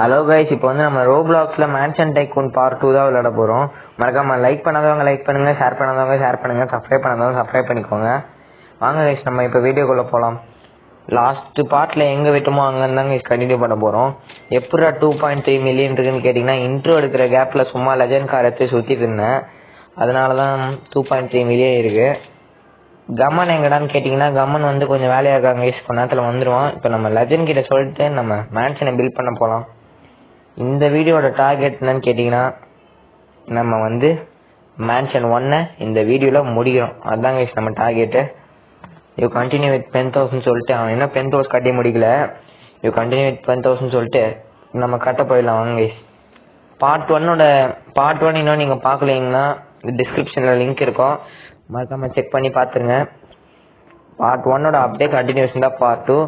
Hello guys, இப்போ வந்து நம்ம ரோப்ளாக்ஸில் மேன்ஷன் டைக்கூன் பார்ட் 2 தான் விளையாட போகிறோம். மறக்காம லைக் பண்ணாதவங்க லைக் பண்ணுங்கள், ஷேர் பண்ணாதவங்க ஷேர் பண்ணுங்கள், சப்ஸ்கிரைப் பண்ணாதவங்க சப்ஸ்கிரைப் பண்ணிக்கோங்க. வாங்க கைஸ், நம்ம இப்போ வீடியோக்குள்ளே போகலாம். லாஸ்ட்டு பார்ட்டில் எங்கே விட்டோமோ அங்கே தாங்க கண்டினியூ பண்ண போகிறோம். எப்படா 2.3 மில்லியன் இருக்குன்னு கேட்டிங்கன்னா, இன்ட்ரோ எடுக்கிற கேப்பில் சும்மா லெஜண்ட் கார் எடுத்து சுற்றிட்டு இருந்தேன். அதனால தான் 2.3 மில்லியன் இருக்குது. கம்மன் எங்கடான்னு கேட்டிங்கன்னா, கம்மன் வந்து கொஞ்சம் வேலையாக இருக்காங்க கைஸ், கொஞ்ச நேரத்தில் வந்துடுவான். இப்போ நம்ம லெஜண்ட் கிட்ட சொல்லிட்டு நம்ம மேன்ஷனை பில்ட் பண்ண போகலாம். இந்த வீடியோட டார்கெட் என்னன்னு கேட்டிங்கன்னா, நம்ம வந்து மேன்ஷன் 1 இந்த வீடியோவில் முடிக்கிறோம். அதுதான் கைஸ் நம்ம டார்கெட்டு. யூ கண்டினியூ வித் 10,000 சொல்லிட்டு அவன் என்ன 10,000 கட்டி முடிக்கல. யூ கண்டினியூ வித் 10,000 சொல்லிட்டு நம்ம கட்ட போயிடலாம் வாங்க கைஸ். பார்ட் 1 இன்னும் நீங்கள் பார்க்கலீங்கன்னா டிஸ்கிரிப்ஷனில் லிங்க் இருக்கும், மறக்காமல் செக் பண்ணி பார்த்துருங்க. பார்ட் 1 அப்படியே கண்டினியூஷன் தான் பார்ட் 2.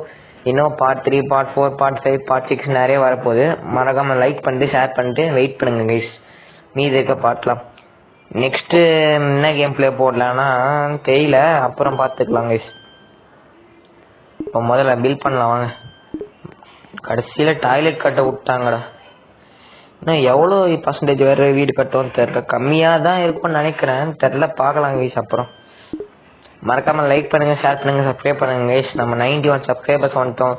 இன்னும் பார்ட் 3, பார்ட் 4, பார்ட் 5, பார்ட் 6 நிறைய வரப்போகுது. மறக்காமல் லைக் பண்ணிட்டு ஷேர் பண்ணிட்டு வெயிட் பண்ணுங்க கைஸ். மீதி இருக்க பார்ட்லாம் நெக்ஸ்ட்டு என்ன கேம் பிளே போடலான்னா தெரியல, அப்புறம் பார்த்துக்கலாம் கைஸ். இப்போ முதல்ல பில்ட் பண்ணலாம் வாங்க. கடைசியில் டாய்லெட் கட்ட விட்டாங்கடா. இன்னும் எவ்வளோ பர்சன்டேஜ் வேறு வீடு கட்டவும் தெரில, கம்மியாக தான் இருக்கும்னு நினைக்கிறேன், தெரில, பார்க்கலாம் கைஸ். அப்புறம் மறக்காமல் லைக் பண்ணுங்கள், ஷேர் பண்ணுங்கள், சப்ஸ்கிரைப் பண்ணுங்கள் கைஸ். நம்ம 91 சப்ஸ்கிரைபர்ஸ் வந்துட்டோம்.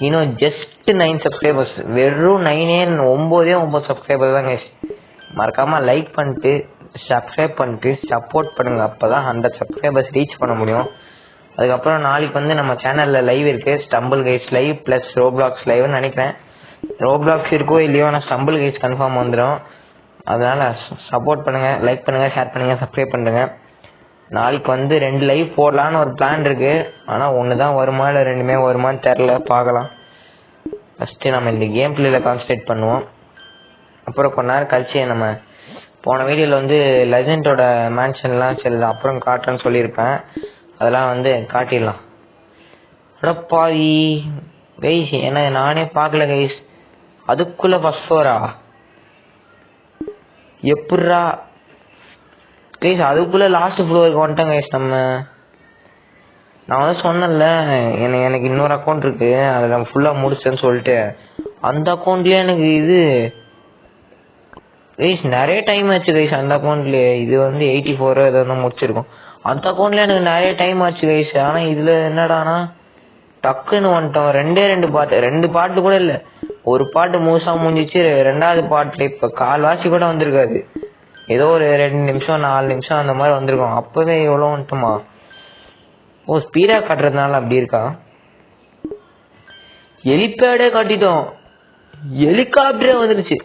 இன்னும் ஜஸ்ட் 9 சப்ஸ்கிரைபர்ஸ், வெறும் 9 சப்ஸ்கிரைபர் தான் கைஸ். மறக்காமல் லைக் பண்ணிட்டு சப்ஸ்கிரைப் பண்ணிட்டு சப்போர்ட் பண்ணுங்கள், அப்போ தான் 100 சப்ஸ்கிரைபர்ஸ் ரீச் பண்ண முடியும். அதுக்கப்புறம் நாளைக்கு வந்து நம்ம சேனலில் லைவ் இருக்குது, Stumble Guys live plus Roblox லைவ்னு நினைக்கிறேன். ரோப்ளாக்ஸ் இருக்கோ இல்லையோ, ஆனால் ஸ்டம்பிள் கைஸ் கன்ஃபார்ம் வந்துடும். அதனால் சப்போர்ட் பண்ணுங்கள், லைக் பண்ணுங்கள், ஷேர் பண்ணுங்கள், சப்ஸ்கிரைப் பண்ணுங்க. நாளைக்கு வந்து 2 லைவ் போடலான்னு ஒரு பிளான் இருக்குது. ஆனால் ஒன்று தான் வருமா இல்லை 2மே வருமானு தெரில, பார்க்கலாம். ஃபஸ்ட்டு நம்ம இந்த கேம் பிளேயில் கான்சன்ட்ரேட் பண்ணுவோம். அப்புறம் கொஞ்ச நேரம் கழிச்சு நம்ம போன வீடியோவில் வந்து லெஜண்டோட மேன்ஷன்லாம் சரி அப்புறம் காட்டுறேன்னு சொல்லியிருப்பேன், அதெல்லாம் வந்து காட்டிடலாம். அடப்பாவி கைஸ், ஏன்னா நானே பார்க்கல கைஸ். அதுக்குள்ளே ஃபஸ்ட் ஃப்ளோரா எப்பட்றா கைஸ்? அதுக்குள்ளே லாஸ்ட் ஃப்ளோருக்கு வந்துட்டேன் கைஸ். நான் வந்து சொன்னேன்ல, எனக்கு இன்னொரு அக்கௌண்ட் இருக்குது, அதில் நான் ஃபுல்லாக முடிச்சேன்னு சொல்லிட்டு. அந்த அக்கௌண்ட்லேயே எனக்கு இது கைஸ் நிறைய டைம் ஆச்சு கைஸ். அந்த அக்கௌண்ட்லேயே இது வந்து 84 ஏதோ ஒன்று முடிச்சிருக்கோம். அந்த அக்கௌண்ட்லேயே எனக்கு நிறைய டைம் ஆச்சு கைஸ். ஆனால் இதில் என்னடானா டக்குன்னு வந்துட்டோம். 2 பாட்டு கூட இல்லை, ஒரு பாட்டு முழுசாக முடிஞ்சிச்சு. 2வது பாட்டில் இப்போ கால்வாசி கூட வந்திருக்காது, ஏதோ ஒரு 2 நிமிஷம் 4 நிமிஷம் அந்த மாதிரி வந்திருக்கோம். அப்போவே எவ்வளோ வந்துட்டோமா? ஓ, ஸ்பீடாக காட்டுறதுனால அப்படி இருக்கா? ஹெலிபேடே காட்டிட்டோம், ஹெலிகாப்டரே வந்துருச்சு.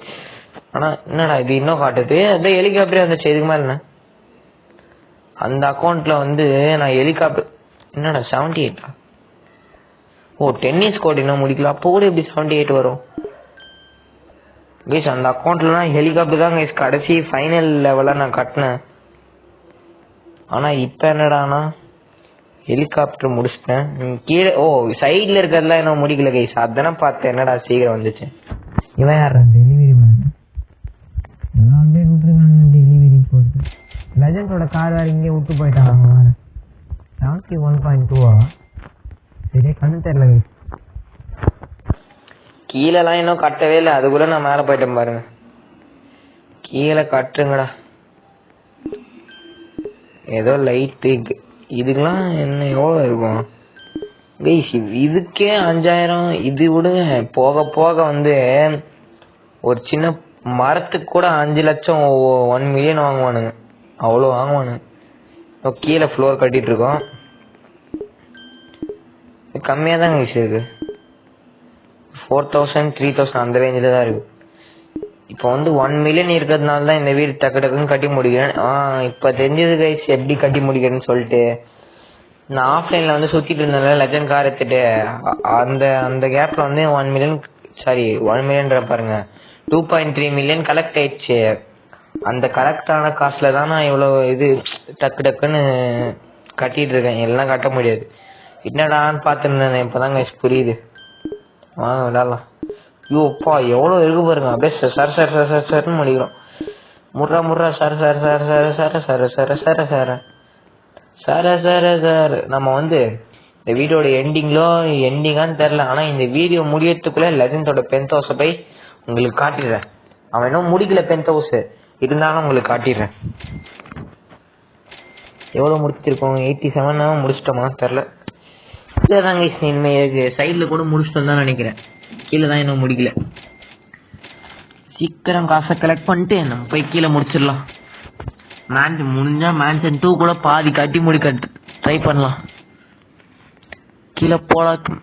ஆனால் என்னடா இது இன்னும் காட்டுது? அந்த ஹெலிகாப்டரே வந்துச்சு. இதுக்கு மேலே என்ன? அந்த அக்கௌண்ட்டில் வந்து நான் ஹெலிகாப்டர் என்னடா 78? ஓ, டென்னிஸ் கோட் இன்னும் முடிக்கல, அப்போ கூட எப்படி 78 வரும் கைஸ்? அந்த அக்கௌண்ட்லாம் ஹெலிகாப்டர் தான் கைஸ் கடைசி ஃபைனல் லெவலாக நான் கட்டினேன். ஆனால் இப்போ என்னடானா ஹெலிகாப்டர் முடிச்சிட்டேன். கீழே ஓ சைடில் இருக்கிறதுலாம் என்ன முடிக்கல கைஸ், அதுதானே பார்த்தேன். என்னடா சீக்கிரம் வந்துச்சு. இவன் யார்? Delivery man. அப்படியே விட்டுருக்காங்க டெலிவரி போட்டு. லெஜண்டோட கார் வேறு இங்கே விட்டு போயிட்டாங்க. 71.2 சரியா கண்ணு தெரியல கைஸ். கீழெல்லாம் இன்னும் கட்டவே இல்லை, அதுக்குள்ளே நான் மேலே போயிட்டேன் பாருங்க. கீழே கட்டுருங்கடா. ஏதோ லைட்டு இதுக்கெல்லாம் என்ன எவ்வளோ இருக்கும் கைஸ்? இதுக்கே 5,000. இது விடுங்க, போக போக வந்து ஒரு சின்ன மரத்துக்கு கூட 5 லட்சம் 1 மில்லியன் வாங்குவானுங்க, அவ்வளோ வாங்குவானுங்க. இப்போ கீழே ஃப்ளோர் கட்டிகிட்டு இருக்கோம். கம்மியாக தான் கைஸ் இருக்குது, 4,000 3,000 அந்த ரேஞ்சில் தான் இருக்குது. இப்போ வந்து 1 மில்லியன் இருக்கிறதுனால தான் இந்த வீடு டக்கு டக்குன்னு கட்டி முடிக்கிறேன். இப்போ தெரிஞ்சது கைஸ் எப்படி கட்டி முடிக்கிறேன்னு சொல்லிட்டு. நான் ஆஃப்லைனில் வந்து சுற்றிட்டு இருந்தேன் லெஜண்ட் கார் எடுத்துகிட்டு. அந்த கேப்பில் வந்து 1 மில்லியன் பாருங்க 2.3 மில்லியன் கலெக்ட் ஆயிடுச்சு. அந்த கலெக்டான காசில் தான் நான் இவ்வளோ இது டக்கு டக்குன்னு கட்டிகிட்டு இருக்கேன். எல்லாம் கட்ட முடியாது. என்னடான்னு பார்த்துருந்தேன், இப்போ தான் கைஸ் புரியுது. வாங்க விடாலாம். ஐயோப்பா எவ்வளோ இருக்கு பாருங்க. அப்படியே சரன்னு முடிக்கிறோம். முர்ரா சர. நம்ம வந்து இந்த வீடியோட எண்டிங்கான்னு தெரில, ஆனால் இந்த வீடியோ முடியறதுக்குள்ளே லெஜண்டோட 10,000 போய் உங்களுக்கு காட்டிடுறேன். அவன் இன்னும் முடிக்கல பென்த் ஹவுஸ், இருந்தாலும் உங்களுக்கு காட்டிடுறேன். எவ்வளோ முடிச்சிருக்கோம்? 87 முடிச்சிட்டோமா தெரில. இல்லை தாங்க இனிமேல் சைடில் கூட முடிச்சிட்டோம் தான் நினைக்கிறேன். கீழே தான் இன்னும் முடிக்கல. சீக்கிரம் காசை கலெக்ட் பண்ணிட்டு நம்ம போய் கீழே முடிச்சிடலாம். முடிஞ்சால் மேன்ஷன் 2 கூட பாதி கட்டி முடிக்க ட்ரை பண்ணலாம். கீழே போலாம்.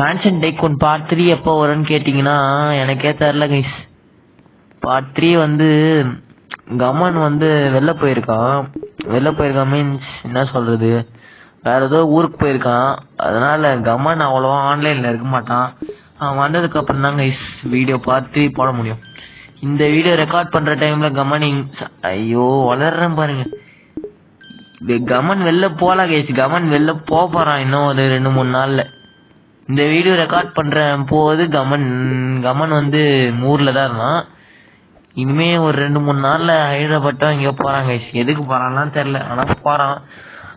மேன்ஷன் டைக்கூன் பார்ட் 3 எப்போ வரும்னு கேட்டிங்கன்னா எனக்கே தெரில கைஸ். பார்ட் 3 வந்து கமன் வந்து வெளில போயிருக்கான் மீன்ஸ் என்ன சொல்கிறது, வேறு ஏதோ ஊருக்கு போயிருக்கான். அதனால் கமன் அவ்வளோவா ஆன்லைனில் இருக்க மாட்டான். அவன் வந்ததுக்கப்புறம் தான் கைஸ் வீடியோ பார்ட் 3 போட முடியும். இந்த வீடியோ ரெக்கார்ட் பண்ணுற டைமில் கமன் ஐயோ வளர்றேன் பாருங்க. கமன் வெளில போகலாம் கைஸ். கமன் வெளில போகிறான் இன்னும் ஒரு 2-3 நாளில். இந்த வீடியோ ரெக்கார்ட் பண்ணுற போது கமன் வந்து ஊரில் தான் இருந்தான். இனிமே ஒரு 2-3 நாளில் ஹைதராபாத்தோ இங்கே போகிறாங்க கைஸ். எதுக்கு போகிறான்லாம் தெரில, ஆனால் போகிறான்.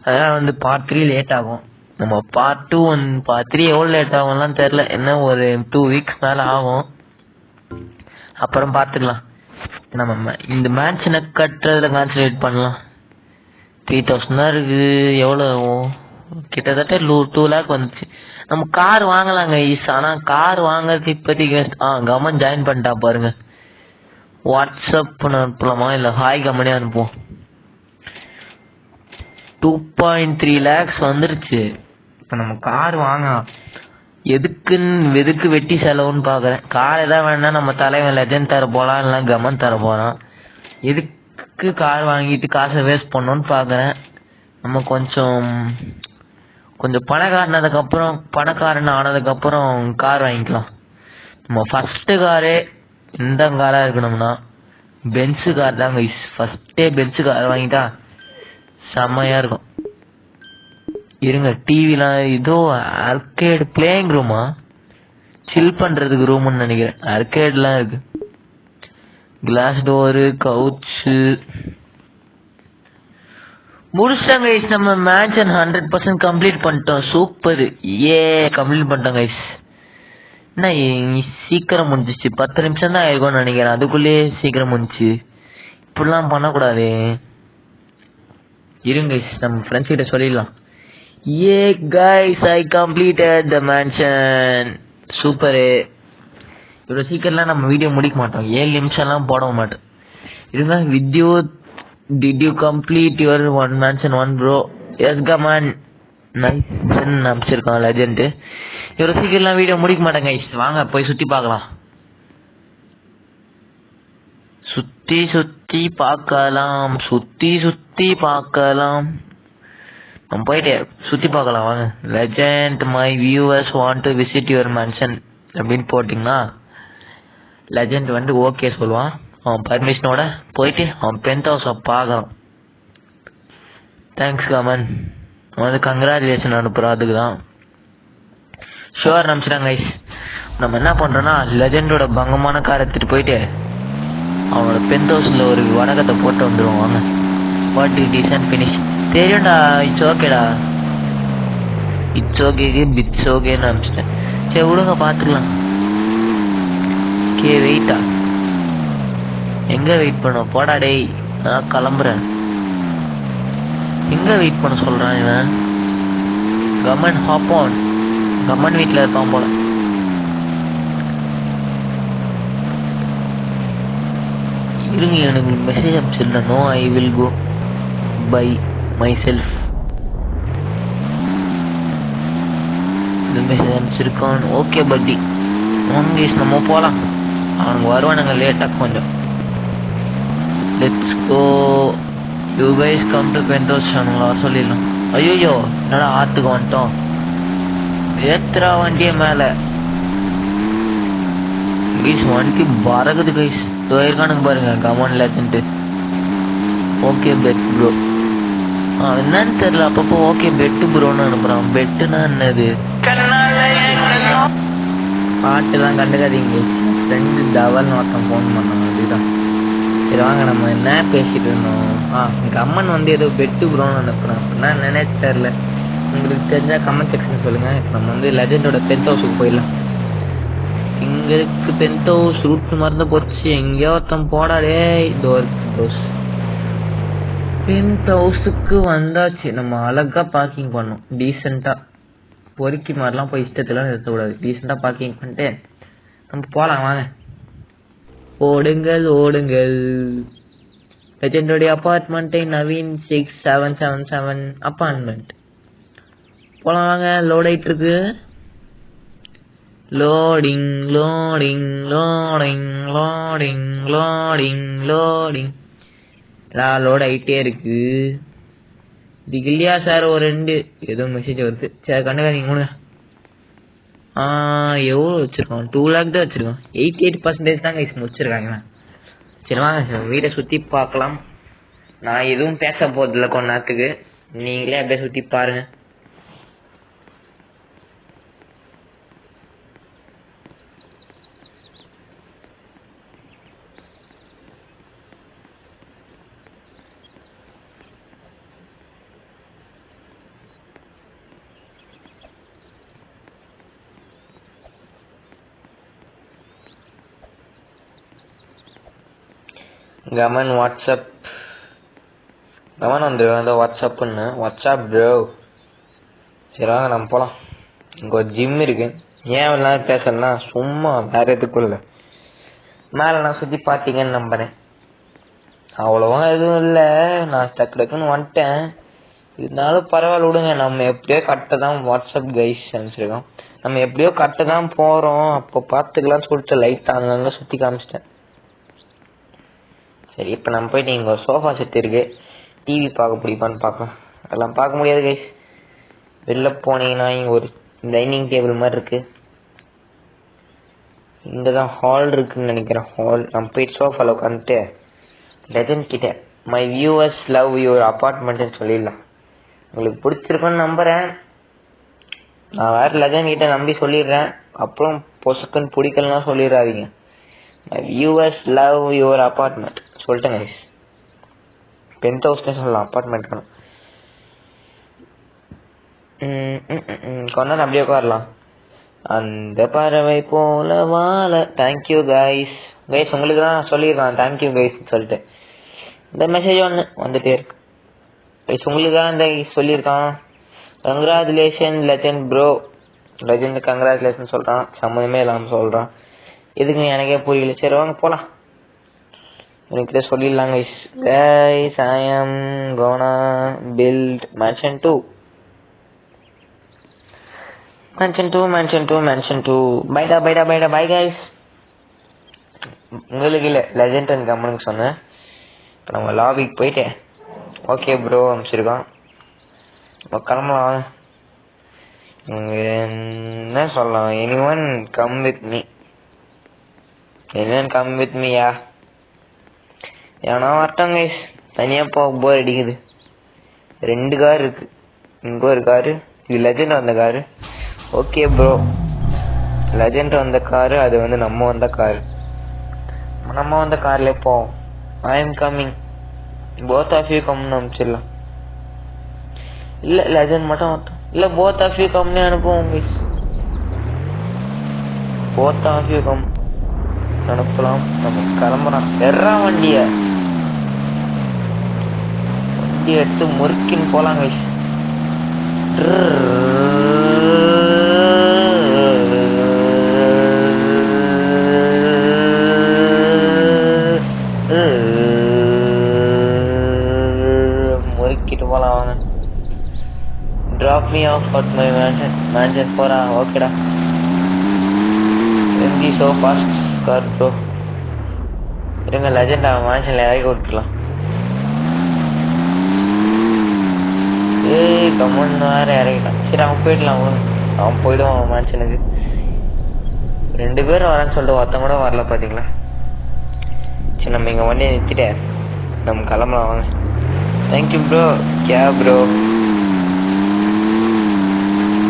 அதனால் வந்து பார்ட் 3 லேட் ஆகும். நம்ம பார்ட் 2 பார்ட் 3 எவ்வளோ லேட் ஆகும்லாம் தெரில. என்ன ஒரு 2 வீக்ஸ் மேலே ஆகும். அப்புறம் பார்த்துக்கலாம். நம்ம இந்த மேன்ஷனை கட்டுறதுல கான்சன்ட்ரேட் பண்ணலாம். 3000 தான் இருக்குது. எவ்வளோ கிட்டத்தட்ட 2 லேக் வந்துச்சு. நம்ம கார் வாங்கலாங்க ஈஸ். ஆனால் கார் வாங்குறது இப்போதைக்கு கமன் ஜாயின் பண்ணிட்டா பாருங்க. வாட்ஸ்அப் அனுப்பலாமா இல்லை ஹாய் கமனே அனுப்புவோம். 2.3 லேக்ஸ் வந்துருச்சு. இப்போ நம்ம கார் வாங்கலாம். எதுக்கு வெட்டி செலவுன்னு பார்க்குறேன். கார் எதாவது வேணா நம்ம தலைவன் லெஜண்ட் தர போகலாம், இல்லை கமன் தர போகிறான். எதுக்கு கார் வாங்கிட்டு காசை வேஸ்ட் பண்ணோன்னு பார்க்குறேன். நம்ம கொஞ்சம் பணக்காரன் ஆனதுக்கப்புறம் கார் வாங்கிக்கலாம். நம்ம ஃபஸ்ட்டு காரே எந்த காராக இருக்கணும்னா பென்ஸு கார் தான் கைஸ். ஃபஸ்ட்டே பென்ஸு கார் வாங்கிட்டா செம்மையாக இருக்கும். இருங்க, டிவிலாம் இதோ ஆர்கேடு பிளேயிங் ரூமா, சில் பண்ணுறதுக்கு ரூம்னு நினைக்கிறேன். ஆர்கேட்லாம் இருக்குது. கிளாஸ் டோரு, கவுச்சு முடிச்சிட்டாங்க கைஸ். நம்ம மேன்ஷன் 100% கம்ப்ளீட் பண்ணிட்டோம். சூப்பர், கம்ப்ளீட் பண்ணிட்டோம் கைஸ். என்ன சீக்கிரம் முடிஞ்சிச்சு. 10 நிமிஷம் தான் ஆயிருக்கும்னு நினைக்கிறேன். அதுக்குள்ளேயே சீக்கிரம் முடிஞ்சிச்சு. இப்படிலாம் பண்ணக்கூடாது. இருங்க கைஸ், நம்ம ஃப்ரெண்ட்ஸ் கிட்ட சொல்லிடலாம். Guys, I completed the mansion. Super. இவ்வளோ சீக்கிரம்லாம் நம்ம வீடியோ முடிக்க மாட்டோம். 7 நிமிஷம்லாம் போட மாட்டோம். இருங்க, did you complete your one mansion one bro? Yes come on, nice அனுப்பிச்சிருக்கான் லெஜெண்ட். இவ்வளோ சீக்கிரம்லாம் வீடியோ முடிக்க மாட்டேங்க. வாங்க போய் சுற்றி பார்க்கலாம். சுற்றி பார்க்கலாம். நம்ம போயிட்டு சுற்றி பார்க்கலாம் வாங்க. Legend my viewers want to visit your mansion அப்படின்னு போட்டிங்கன்னா லெஜெண்ட் வந்து ஓகே சொல்லுவான். அவன் பர்மிஷனோட போயிட்டு அவன் பென்த் ஹவுஸை பார்க்குறான். Thanks come on. வந்து கங்க்ராச்சுலேஷன் அனுப்புகிறோம். அதுக்கு தான் ஷுவர் நம்பிச்சிட்டாங்க கைஸ். நம்ம என்ன பண்ணுறோன்னா லெஜெண்டோட பங்கமான காரை எடுத்துகிட்டு போயிட்டு அவனோட பென்த் ஹவுஸில் ஒரு வணக்கத்தை போட்டு வந்துடுவோம் வாங்க. What it and finish. தெரியும்டா, இட்ஸ் ஓகேடா. இட்ஸ் ஓகேன்னு அனுப்பிச்சிட்டேன். சரி விடுங்க, பார்த்துக்கலாம். வெயிட்டா எங்கே வெயிட் பண்ணோம்? போடா டேய், நான் கிளம்புறேன். எங்கே வெயிட் பண்ண சொல்கிறான் இவன்? கமன் ஹாப்பான். கமன் வீட்டில் இருப்பான் போல. இருங்க, எனக்கு மெசேஜ் அனுப்பிச்சிருந்தேன். No I will go by myself. இந்த மெசேஜ் அனுப்பிச்சிருக்கான். ஓகே பட்டி, வாங்க நம்ம போகலாம். அவனுக்கு வருவானுங்க லேட்டாக கொஞ்சம். Let's go. You guys come to penthouse சொல்லிடலாம். ஐயோ என்னடா ஆற்றுக்கு வந்துட்டோம். ஏத்துறா வண்டியை மேலே. கைஸ் வண்டி பறகுது கைஸ். இருக்கானுங்க பாருங்க come on legend. Okay bet bro. என்னன்னு தெரியல, அப்பப்போ ஓகே பெட்டு ப்ரோன்னு அனுப்புகிறான். பெட்டுனா என்னது? பாட்டுலாம் கண்டுக்காதீங்க கைஸ். ஃப்ரெண்டு தவல்னு ஒருத்தன் ஃபோன் பண்ணாங்க, அதுதான். சரி வாங்க, நம்ம என்ன பேசிகிட்டு இருந்தோம்? கம்மன் வந்து ஏதோ பெட்டு ப்ரோன்னு அனுப்புகிறோம். அப்படின்னா என்னன்னே தெரில. உங்களுக்கு தெரிஞ்சால் கமெண்ட் செக்ஷன் சொல்லுங்கள். இப்போ நம்ம வந்து லெஜெண்டோட பென்த் ஹவுஸுக்கு போயிடலாம். இங்கே இவருக்கு பென்த் ஹவுஸ் ரூட் மறந்து போச்சு. எங்கேயோ ஒருத்தன் போடாடே. இதோ பென்த் ஹவுஸுக்கு வந்தாச்சு. நம்ம அழகா பார்க்கிங் பண்ணோம் டீசெண்டாக. பொறுக்கி மாதிரிலாம் போய் இஷ்டத்துலாம் நிறுத்தக்கூடாது. டீசெண்டாக பார்க்கிங் பண்ணிட்டு நம்ம போகலாம் வாங்க. ஓடுங்கள் ஓடுங்கள். லெஜெண்டோடைய அப்பார்ட்மெண்ட்டை நவீன் 6777 அப்பார்ட்மெண்ட். போகலாம் வாங்க. லோட் ஆகிட்டு இருக்கு. Loading loading loading loading loading loading எல்லாம் லோட் ஆகிட்டே இருக்கு. இதுக்கு இல்லையா சார் ஒரு 2 ஏதோ மெசேஜ் வருது. சரி கண்டுக்காதீங்க கொடுங்க. எவ்வளோ வச்சுருக்கோம்? 2 lakh தான் வச்சுருக்கோம். 88% தான் கைஸ் முடிச்சிருக்காங்க. சரி வாங்க வீட்டை சுற்றி பார்க்கலாம். நான் எதுவும் பேச போகிறதில்ல கொஞ்ச நேரத்துக்கு. நீங்களே அப்படியே சுற்றி பாருங்கள். கமன் வாட்ஸ்அப் கமன் வந்துடுவேன். அந்த வாட்ஸ்அப்புன்னு வாட்ஸ்அப் ப்ரோ. சரி வாங்க நம்ம போகலாம். இங்கே ஒரு ஜிம் இருக்கு. ஏன் இவ்வளோ நேரம் பேசலன்னா சும்மா வேறு எதுக்குள்ள மேலே நான் சுற்றி பார்த்தீங்கன்னு நம்புகிறேன். அவ்வளோவா எதுவும் இல்லை. நான் டக்குன்னு வந்துட்டேன். இருந்தாலும் பரவாயில்ல விடுங்க. நம்ம எப்படியோ கரெக்டாக தான் வாட்ஸ்அப் கைஸ் அனுப்பிச்சிருக்கோம். நம்ம எப்படியோ கரெக்டாக தான் போகிறோம். அப்போ பார்த்துக்கலாம்னு சொல்லிட்டு லைட்டாக அங்கங்கே சுற்றி காமிச்சிட்டேன். சரி இப்போ நம்ம போயிட்டு இங்கே ஒரு சோஃபா செட் இருக்குது. டிவி பார்க்க பிடிப்பான்னு பார்க்கலாம். அதெல்லாம் பார்க்க முடியாது கைஸ். வெளில போனீங்கன்னா இங்கே ஒரு டைனிங் டேபிள் மாதிரி இருக்குது. இங்கே தான் ஹால் இருக்குதுன்னு நினைக்கிறேன். ஹால் நம்ம போயிட்டு சோஃபாவில் உட்காந்துட்டு லெஜண்ட் கிட்ட மை வியூவர்ஸ் லவ் யுவர் அப்பார்ட்மெண்ட்டுன்னு சொல்லிடலாம். உங்களுக்கு பிடிச்சிருக்குன்னு நம்புகிறேன். நான் வேறு லெஜண்ட் கிட்ட நம்பி சொல்லிடுறேன். அப்புறம் பொசுக்குன்னு பிடிக்கலன்னா சொல்லிடாதீங்க. My viewers love your apartment சொல்லிட்டேங்க கைஸ். பென்த் ஹவுஸ்னே சொல்லலாம், அப்பார்ட்மெண்ட் வேணும். கொஞ்ச நேரம் அப்படியே உட்காரலாம். அந்த பறவை போல வாழ. Thank you guys. கைஸ் உங்களுக்கு தான் சொல்லியிருக்கான் தேங்க்யூ கைஸ்ன்னு சொல்லிட்டு. இந்த மெசேஜ் ஒன்று வந்துட்டே இருக்கு கைஸ். உங்களுக்கு தான் இந்த சொல்லியிருக்கான். Congratulation legend bro. Legend congratulation சொல்கிறான். சம்மந்தமே இல்லாமல் சொல்கிறான். எதுக்குன்னு எனக்கே புரியல. சரி வாங்க போகலாம். எனக்கிட்ட சொல்லிடலாம் guys. Guys I am gonna build mansion 2. Mansion 2. பைடா பை கைஸ். உங்களுக்கு இல்லை லெஜண்ட் அண்ட் கம்மனுக்கு சொன்னேன். இப்போ நம்ம லாபிக்கு போயிட்டு ஓகே ப்ரோ அனுப்பிச்சிருக்கோம். நம்ம கிளம்பலாம். என்ன சொல்லலாம்? எனிஒன் கம் வித் மீயா? ஏன்னா வரட்டும் கைஸ். தனியாக போக போர் அடிக்குது. 2 கார் இருக்கு. இங்கே ஒரு காரு. இது லெஜண்ட் வந்த காரு. Okay bro. லெஜண்ட் வந்த காரு. அது வந்து நம்ம வந்த காரு. நம்ம வந்த கார்ல போவோம். I am coming. Both of you கம்னு அனுப்பிச்சிடலாம். இல்லை லெஜண்ட் மட்டும் வரட்டும். இல்லை போத் ஆஃப் யூ கம்னே அனுப்புவோம் guys. Both of you come அனுப்பலாம். நம்ம கிளம்புறோம். வண்டியை எடுத்து முறுக்கின்னு போலாம் கைஸ். முறுக்கிட்டு போலாம் வாங்க. Drop me off at my mansion 4. ஓகேடா. எம்டி ஸோ ஃபாஸ்ட் கார் ப்ரோ. இருங்க லெஜண்ட் அவன் மேன்ஷனில் இறக்கி விட்டுலாம். ஏய் கம்மன் வேறு இறங்கிட்டான். சரி அவன் போயிடலாம். அவன் போயிடுவான் மேன்ஷனுக்கு. 2 பேர் வரேன்னு சொல்லிட்டு ஒருத்தன் கூட வரல பார்த்தீங்களா? சரி நம்ம இங்கே வண்டியை நிறுத்திட்டு நம்ம கிளம்பலாம் வாங்க. Thank you bro. கே ப்ரோ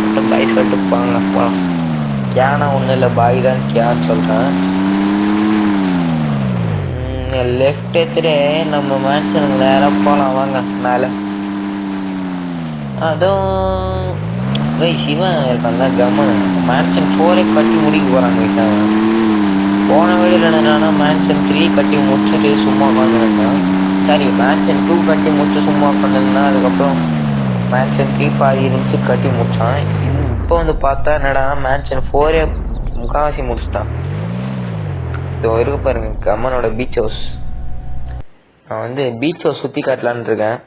மட்டும் பாய் சொல்லிட்டு போங்க. போகலாம். கேனா ஒன்றும் இல்லை பாய் தான் கேன்னு சொல்கிறேன். லெஃப்ட் எடுத்துட்டு நம்ம மேன்ஷனுக்கு நேராக போகலாம் வாங்க. மேலே அதுவும் சிவன் இருக்கான் தான் கம்மன். மேன்ஷன் 4 கட்டி முடிக்க போகிறாங்க. போன வீடியோவில் என்னன்னா மேன்ஷன் 3 கட்டி முடிச்சுட்டு சும்மா உட்காந்துருந்தேன். சாரி, மேன்ஷன் 2 கட்டி முடிச்சு சும்மா உட்காந்துருந்தேன். அதுக்கப்புறம் மேன்ஷன் 3 பாதி இருந்துச்சு கட்டி முடிச்சான். இப்போ வந்து பார்த்தா என்னடா மேன்ஷன் 4 முக்காவாசி முடிச்சிட்டான். இதோ இருக்கு பாருங்க கம்மனோட பீச் ஹவுஸ். நான் வந்து பீச் ஹவுஸ் சுற்றி காட்டலான்னு இருக்கேன்.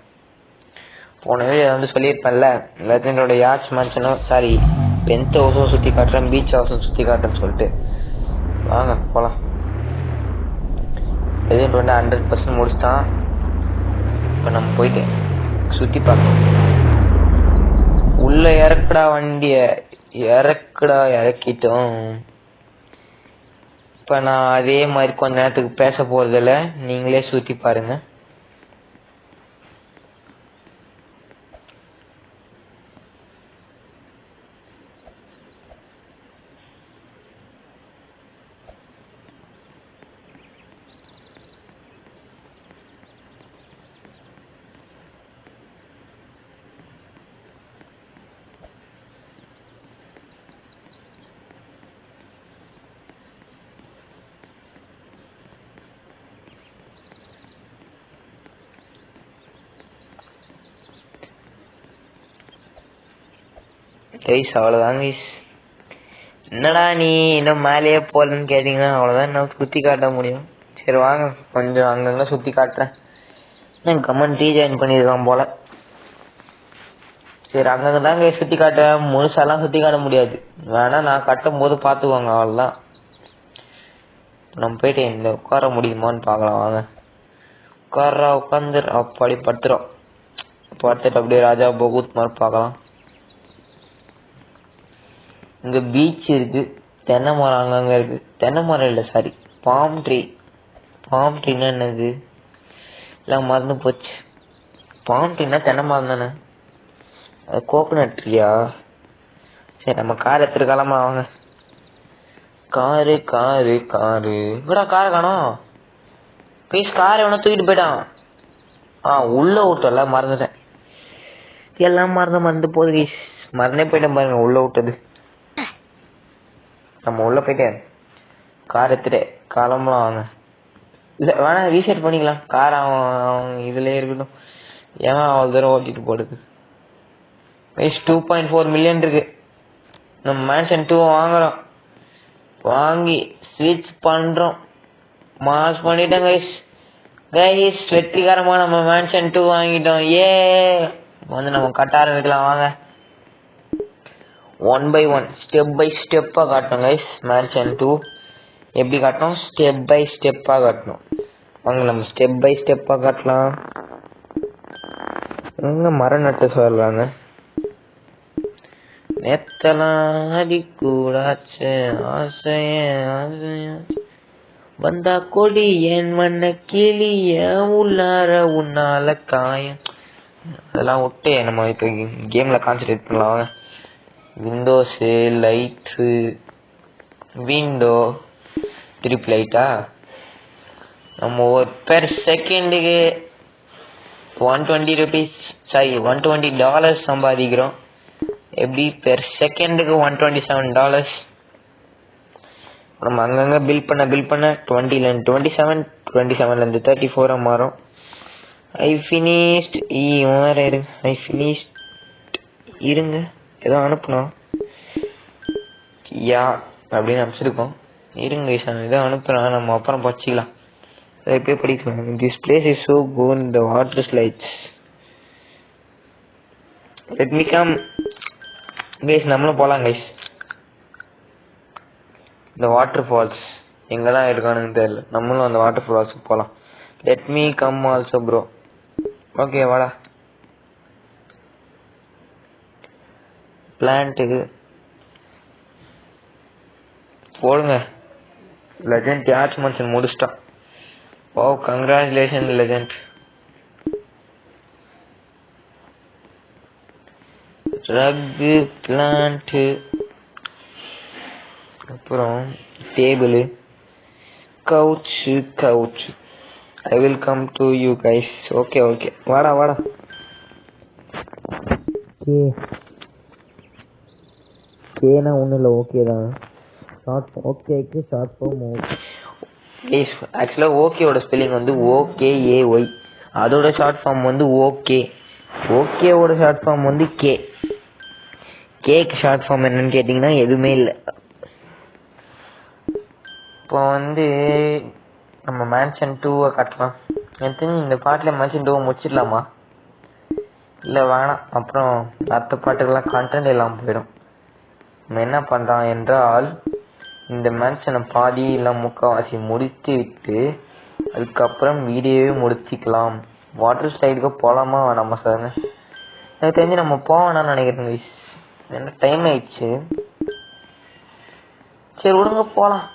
போன வீடியோ வந்து சொல்லியிருப்பேன்ல, லெஜண்டோட யார்ட்ஸ் மேன்ஷனும் சாரி பென்த் ஹவுஸும் சுற்றி காட்டுறேன், பீச் ஹவுஸும் சுற்றி காட்டுறேன்னு சொல்லிட்டு வாங்க போகலாம். லெஜண்ட் வந்து 100% முடிச்சுட்டான். இப்போ நம்ம போயிட்டு சுற்றி பார்க்கணும். உள்ள இறக்குடா வண்டியை, இறக்குடா இறக்கிட்டோம். இப்போ நான் அதே மாதிரி கொஞ்ச நேரத்துக்கு பேச போகிறதில்ல, நீங்களே சுற்றி பாருங்க. கைஸ் அவ்வளோதாங்க கைஸ். என்னடா நீ இன்னும் மேலேயே போகலன்னு கேட்டிங்கன்னா அவ்வளோதான் என்னால் சுற்றி காட்ட முடியும். சரி வாங்க கொஞ்சம் அங்கங்கே சுற்றி காட்டுறேன். நான் கமெண்ட் ரீஜாயின் பண்ணியிருக்கான் போல். சரி அங்கங்கே தாங்க சுற்றி காட்டுறேன், முழுசாலாம் சுற்றி காட்ட முடியாது. வேணால் நான் கட்டும் போது பார்த்துக்கோங்க, அவ்வளோதான். நம்ம போயிட்டு இந்த உட்கார முடியுமான்னு பார்க்கலாம் வாங்க. உட்காந்துரு அப்படி படுத்துகிறோம். படுத்துட்டு அப்படியே ராஜா பகூத் மாதிரி பார்க்கலாம். இங்கே பீச் இருக்குது, தென்னை மரம் அங்கங்கே இருக்குது. தென்னை மரம் இல்லை சாரி, பாம் ட்ரீ. பாம் ட்ரீனா என்னது எல்லாம் மறந்து போச்சு. பாம் ட்ரீனா தென்னை மரம் தானே, அது கோகோனட் ட்ரீயா? சரி நம்ம கார் எடுத்துட்டு கிளம்பலாம் வாங்க. காரு காரு காரு இவடா காரை காணோம். ப்ளீஸ் காரை எவனா தூக்கிட்டு போயிட்டான். உள்ளே விட்டோம்ல, மறந்துட்டேன். எல்லாம் மறந்து போகுது கைஸ். மறந்தே போயிட்டேன் பாருங்க உள்ளே விட்டது. நம்ம உள்ளே போயிட்டு கார் எடுத்துட்டு கிளம்பலாம் வாங்க. இல்லை வேணா ரீசெட் பண்ணிக்கலாம், கார் அவன் இதுலேயே இருக்கட்டும். ஏன் அவ்வளோ தூரம் ஓட்டிட்டு போடுது. கைஸ் 2.4 மில்லியன் இருக்கு. நம்ம மேன்ஷன் 2 வாங்குறோம், வாங்கி ஸ்விட்ச் பண்ணுறோம். மாஸ் பண்ணிட்டோம் கைஸ். கைஸ் வெற்றிகரமாக நம்ம மேன்ஷன் 2 வாங்கிட்டோம். ஏ வந்து நம்ம கட்ட ஆரம்பிக்கலாம் வாங்க. 1 by 1 ஸ்டெப் பை ஸ்டெப்பாக காட்டணும் கைஸ். மேன்ஷன் 2 எப்படி காட்டணும், ஸ்டெப் பை ஸ்டெப்பாக காட்டணும். வாங்க நம்ம ஸ்டெப் பை ஸ்டெப்பாக காட்டலாம். எங்கே மரம் நட்டு சொல்கிறாங்க. நெத்தலாம் அடி கூடாச்சு ஆசைய ஆசைய வந்தா கொடி என் வண்ண கிளிய உள்ளார உன்னால காயம். அதெல்லாம் விட்டு நம்ம இப்போ கேமில் கான்சன்ட்ரேட் பண்ணலாம் வாங்க. விண்டோஸு லைட்ஸு விண்டோ திருப்பி லைட்டா நம்ம ஒரு பெர் செகண்டுக்கு 120 rupees சாரி $120 சம்பாதிக்கிறோம். எப்படி பெர் செகண்டுக்கு $127. நம்ம அங்கங்கே பில் பண்ண 20லேருந்து 27, 27லேருந்து 34 மாறும். ஐ ஃபினிஷ்ட் ஐ ஃபினிஷ்ட் இருங்க, ஏதோ அனுப்பணும் யா அப்படின்னு அனுப்பிச்சிருக்கோம். இருங்க ஏதோ அனுப்புகிறேன், நம்ம அப்புறம் படிச்சிக்கலாம். அதை போய் படிக்கலாம். This place is so good, the water slides. Let me come guys, நம்மளும் போகலாம் கைஸ். இந்த வாட்டர் ஃபால்ஸ் எங்கே தான் இருக்கானுன்னு தெரியல, நம்மளும் அந்த வாட்டர் ஃபால்ஸுக்கு போகலாம். Let me come also bro. Okay வாடா. பிளான்ட்டுக்கு போடுங்க. லெஜண்ட் யார்ட்ஸ் மேன்ஷன் முடிச்சிட்டான். Oh congratulation legend. Rug plant அப்புறம் table couch. I will come to you guys. Okay வாடா கேனா ஒன்றும் இல்லை, ஓகே தான். ஷார்ட் ஓகேக்கு ஷார்ட் ஃபார்ம் ஓகே. கைஸ் ஆக்சுவலாக ஓகேவோட ஸ்பெல்லிங் வந்து OKAY, அதோட ஷார்ட் ஃபார்ம் வந்து ஓகே. ஓகேவோட ஷார்ட் ஃபார்ம் வந்து கேக்கு ஷார்ட் ஃபார்ம் என்னன்னு கேட்டிங்கன்னா எதுவுமே இல்லை. இப்போ வந்து நம்ம மேன்ஷன் 2 கட்டலாம். எனக்கு தெரிஞ்சு இந்த பாட்டில் மேன்ஷன் 2 முடிச்சிடலாமா? இல்லை வேணாம், அப்புறம் அடுத்த பாட்டுக்கெல்லாம் கண்டென்ட் எல்லாம் போயிடும். நம்ம என்ன பண்ணுறோம் என்றால் இந்த மேன்ஷனை பாதி இல்லை முக்கால்வாசி முடித்து விட்டு அதுக்கப்புறம் வீடியோவே முடிச்சிக்கலாம். வாட்டர் சைடுக்கு போகலாமா வேணாமா சார்? எனக்கு தெரிஞ்சு நம்ம போவேணான்னு நினைக்கிறேன் கைஸ். என்ன டைம் ஆயிடுச்சு. சரி விடுங்க போகலாம்.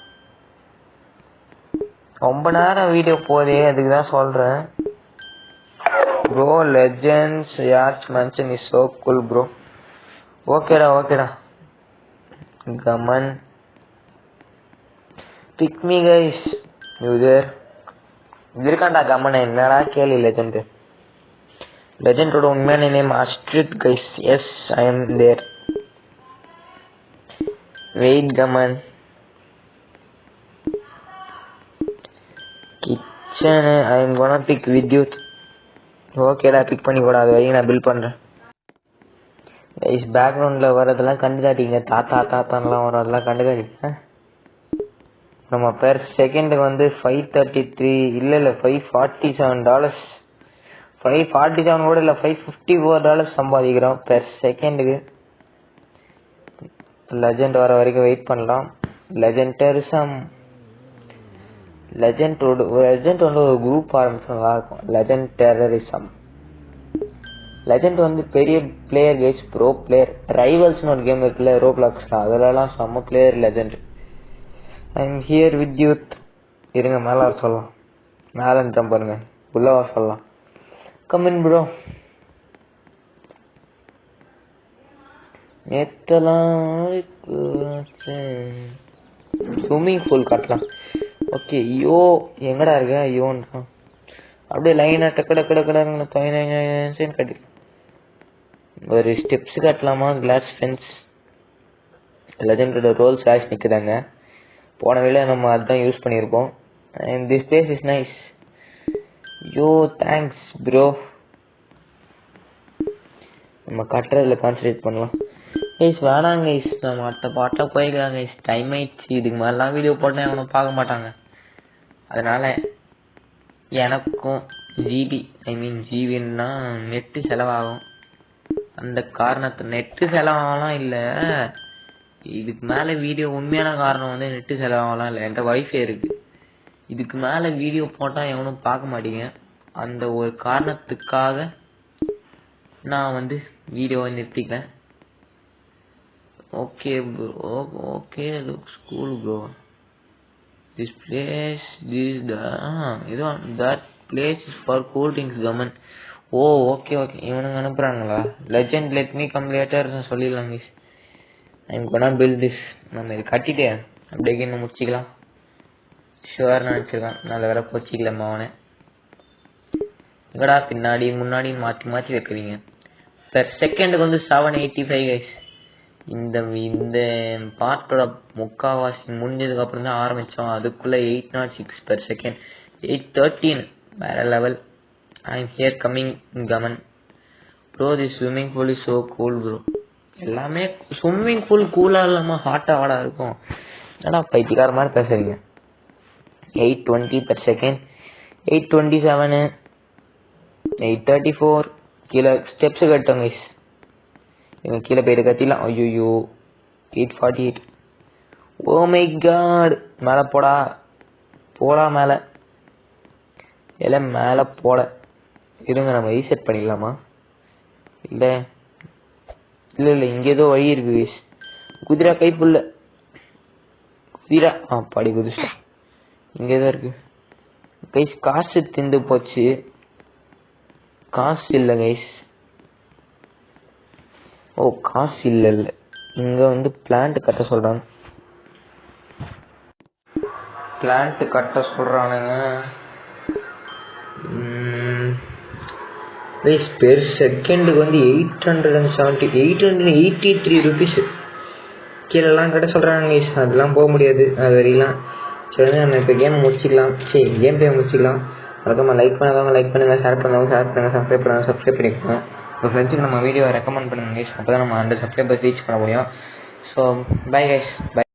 ரொம்ப நேரம் வீடியோ போதே, அதுக்கு தான் சொல்கிறேன். Bro legends yards mansion is so cool bro. ஓகேடா கமன் பிக் மீ கைஸ். யூதர் இருக்காண்டா கமன். என்னடா கேள்வி லெஜெண்டோட உண்மையான name Astrid guys. Yes I am there. Wait come on. Kitchen I am gonna pick with Yuth. ஓகேடா பிக் பண்ணி கூட, அது வரைக்கும் நான் பில் பண்ணுறேன் கைஸ். பேக்ரவுண்டில் வரதெல்லாம் கண்டுக்காதீங்க. தாத்தான்லாம் வரும், அதெல்லாம் கண்டுக்காதீங்க. நம்ம பெர் செகண்டுக்கு வந்து $533 இல்லை $547, $547 கூட இல்லை, $554 சம்பாதிக்கிறோம் பெர் செகண்டுக்கு. லெஜெண்ட் வர வரைக்கும் வெயிட் பண்ணலாம். லெஜெண்ட் வந்து ஒரு குரூப் ஆரம்பிச்சு நல்லாயிருக்கும். Legend terrorism. லெஜெண்ட் வந்து பெரிய பிளேயர் கைஸ், ப்ரோ பிளேயர். ரைவல்ஸ்னு ஒரு கேம் இருக்குல்ல ரோப்ளாக்ஸில், அதிலலாம் செம்ம player legend. I am here with Yuth. இருங்க மேலே வர சொல்லலாம். மேலேன்றான் பாருங்க, உள்ளே வர சொல்லலாம். Coming bro. நேத்தெல்லாம் ஸ்விம்மிங் பூல் கட்டலாம். ஓகே யோ எங்கடா இருக்க யோன்றான். அப்படியே லைனாக டக்கு கட்டி ஒரு ஸ்டெப்ஸ் கட்டலாமா? Glass fence. லெஜெண்டோட ரோல்ஸ் ஆக்ஸ் நிற்குதாங்க. போன வேலை நம்ம அதுதான் யூஸ் பண்ணியிருப்போம். And this place is nice. Yo thanks bro. நம்ம கட்டுறதுல கான்சன்ட்ரேட் பண்ணலாம் கைஸ். வேணாங்க கைஸ், நம்ம அடுத்த பாட்டில் போய்க்கலாம் கைஸ். டைம் ஆயிடுச்சு. இதுக்கு மாதிரிலாம் வீடியோ போட்டால் அவனும் பார்க்க மாட்டாங்க. அதனால் எனக்கும் ஜிபின்னா நெட்டு செலவாகும். அந்த காரணத்தை நெட்டு செலவாகலாம் இல்லை, இதுக்கு மேலே வீடியோ உண்மையான காரணம் வந்து நெட்டு செலவாகலாம் இல்லை. என்கிட்ட வைஃபை இருக்குது. இதுக்கு மேலே வீடியோ போட்டால் எவனும் பார்க்க மாட்டீங்க. அந்த ஒரு காரணத்துக்காக நான் வந்து வீடியோவை நிறுத்திக்கிறேன். Okay bro. Okay looks cool bro. This place that place is for cool drinks come on. Oh okay இவனுங்க அனுப்புகிறாங்களா? Legend let me come later சொல்லிடலாம் guys. I'm gonna build this. நம்ம இது கட்டிட்டு அப்படியே இன்னும் முடிச்சிக்கலாம். ஷுவர் நினச்சிருக்கான். நல்ல வேற போச்சிக்கலாமா அவனை. எங்கடா பின்னாடி முன்னாடி மாற்றி வைக்கிறீங்க? பெர் செகண்டுக்கு வந்து 785 கைஸ். இந்த பார்ட்டோட முக்கால்வாசி முடிஞ்சதுக்கப்புறம் தான் ஆரம்பித்தோம். அதுக்குள்ளே 806 பெர் செகண்ட். 813 வேற level. I am here coming come on bro. The swimming pool is so cool bro. எல்லாமே ஸ்விம்மிங் பூல் கூலாக இல்லாமல் ஹாட்டாக வாடா இருக்கும். ஏன்னா பைத்தியக்கார மாதிரி பேசுறீங்க. 820 பெர் செகண்ட். 827 834. கீழே ஸ்டெப்ஸு கட்டோங்க கைஸ். இவங்க கீழே போயிட்டு கத்திலாம். ஐயோ 848. Oh my God. மேலே போடா மேலே. எல்லாம் மேலே போட. இருங்க நம்ம ரீசெட் பண்ணிக்கலாமா? இல்லை இங்கே ஏதோ வழி இருக்கு கைஸ். குதிரா கைப்புள்ள குதிரா. பாடி குதிச்சா. இங்கே தான் இருக்கு கைஸ். காசு திந்து போச்சு. காசு இல்லை கைஸ். ஓ காசு இல்லை. இங்கே வந்து பிளான்ட் கட்ட சொல்கிறாங்க. கைஸ் பெர் செகண்டுக்கு வந்து 883 ருபீஸ் கீழெல்லாம் கட்ட சொல்கிறாங்க கைஸ். அதெல்லாம் போக முடியாது. அது வரையெல்லாம் சரி வந்து நம்ம இப்போ கேம் முடிச்சிக்கலாம். கேம் ப்ளே முடிச்சிக்கலாம். மறக்காமல் லைக் பண்ணாதவங்க லைக் பண்ணுங்கள், ஷேர் பண்ணாதவங்க ஷேர் பண்ணுங்கள், சப்ஸ்கிரைப் பண்ணாதவங்க சப்ஸ்கிரைப் பண்ணிக்கோங்க. உங்கள் ஃப்ரெண்ட்ஸுக்கு நம்ம வீடியோவை ரெக்கமெண்ட் பண்ணுங்கள் கைஸ். அப்போ தான் நம்ம 100 சப்ஸ்கிரைபர்ஸ் ரீச் பண்ண முடியும். So bye guys, by.